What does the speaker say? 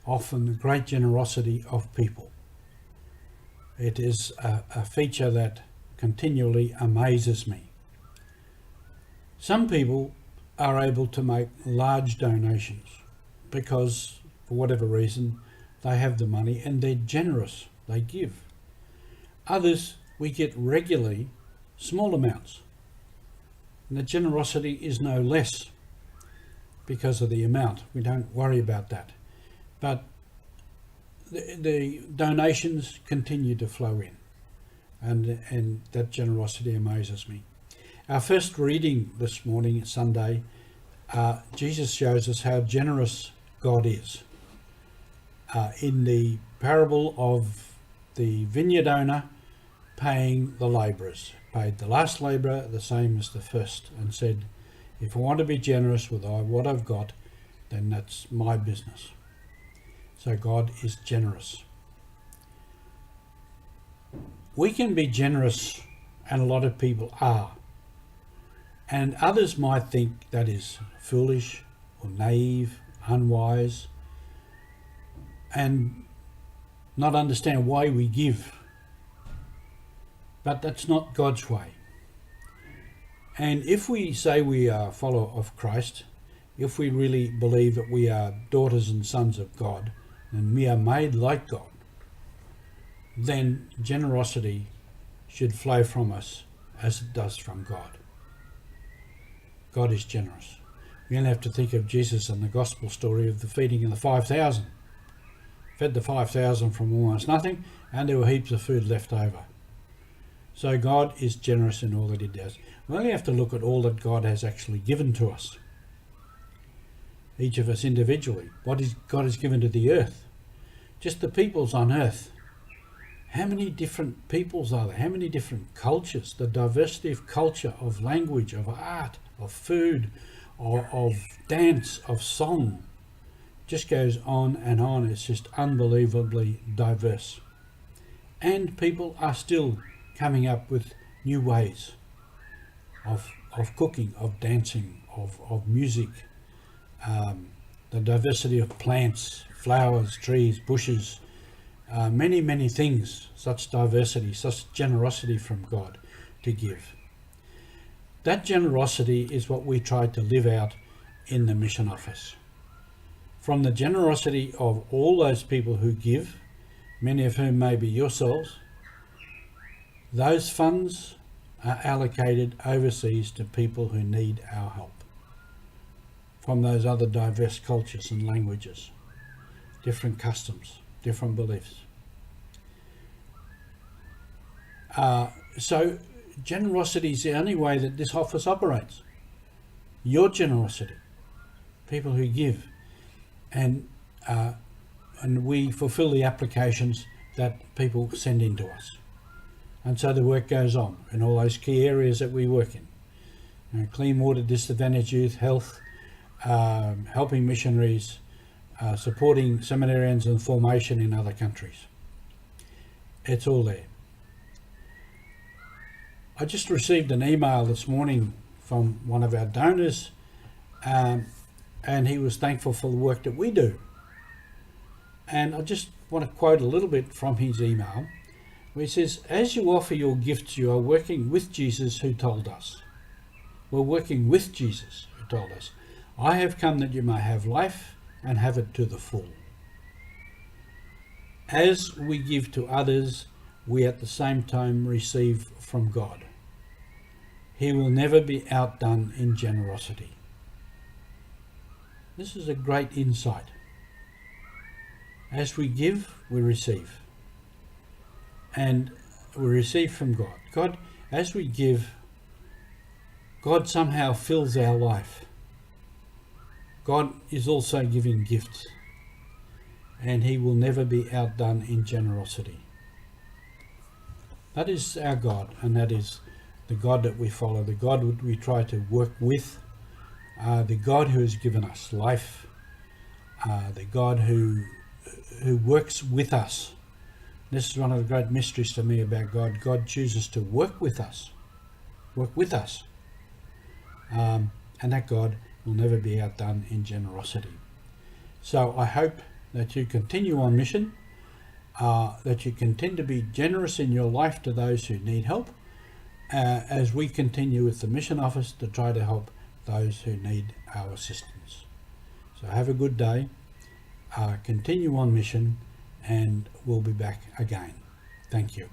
often the great generosity of people. It is a feature that continually amazes me. Some people are able to make large donations because, for whatever reason, they have the money and they're generous, they give. Others, we get regularly small amounts, and the generosity is no less because of the amount. We don't worry about that. But the donations continue to flow in, and that generosity amazes me. Our first reading this morning, Sunday, Jesus shows us how generous God is. In the parable of the vineyard owner paying the labourers, paid the last labourer the same as the first, and said, if I want to be generous with what I've got, then that's my business. So God is generous. We can be generous, and a lot of people are. And others might think that is foolish or naive, unwise, and not understand why we give. But that's not God's way. And if we say we are a follower of Christ, if we really believe that we are daughters and sons of God, and we are made like God, then generosity should flow from us as it does from God. God is generous. We only have to think of Jesus and the gospel story of the feeding of the 5,000. Fed the 5,000 from almost nothing, and there were heaps of food left over. So God is generous in all that he does. We only have to look at all that God has actually given to us. Each of us individually. What God has given to the earth. Just the peoples on earth. How many different peoples are there? How many different cultures? The diversity of culture, of language, of art, of food, of dance, of song. Just goes on and on. It's just unbelievably diverse. And people are still coming up with new ways of cooking, of dancing, of music, the diversity of plants, flowers, trees, bushes, many things, such diversity, such generosity from God to give. That generosity is what we try to live out in the mission office. From the generosity of all those people who give, many of whom may be yourselves, those funds are allocated overseas to people who need our help from those other diverse cultures and languages, different customs, different beliefs. So generosity is the only way that this office operates. Your generosity, people who give, and we fulfill the applications that people send in to us. And so the work goes on in all those key areas that we work in. Clean water, disadvantaged youth, health, helping missionaries, supporting seminarians and formation in other countries. It's all there. I just received an email this morning from one of our donors, and he was thankful for the work that we do. And I just want to quote a little bit from his email, where he says, as you offer your gifts, you are working with Jesus who told us. We're working with Jesus who told us, I have come that you may have life and have it to the full. As we give to others, we at the same time receive from God. He will never be outdone in generosity. This is a great insight. As we give, we receive. And we receive from God. God, as we give, God somehow fills our life. God is also giving gifts, and he will never be outdone in generosity. That is our God, and that is the God that we follow, the God that we try to work with, the God who has given us life, the God who works with us. This is one of the great mysteries to me about God. God chooses to work with us. And that God will never be outdone in generosity. So I hope that you continue on mission, that you continue to be generous in your life to those who need help, as we continue with the mission office to try to help those who need our assistance. So have a good day, continue on mission, and we'll be back again. Thank you.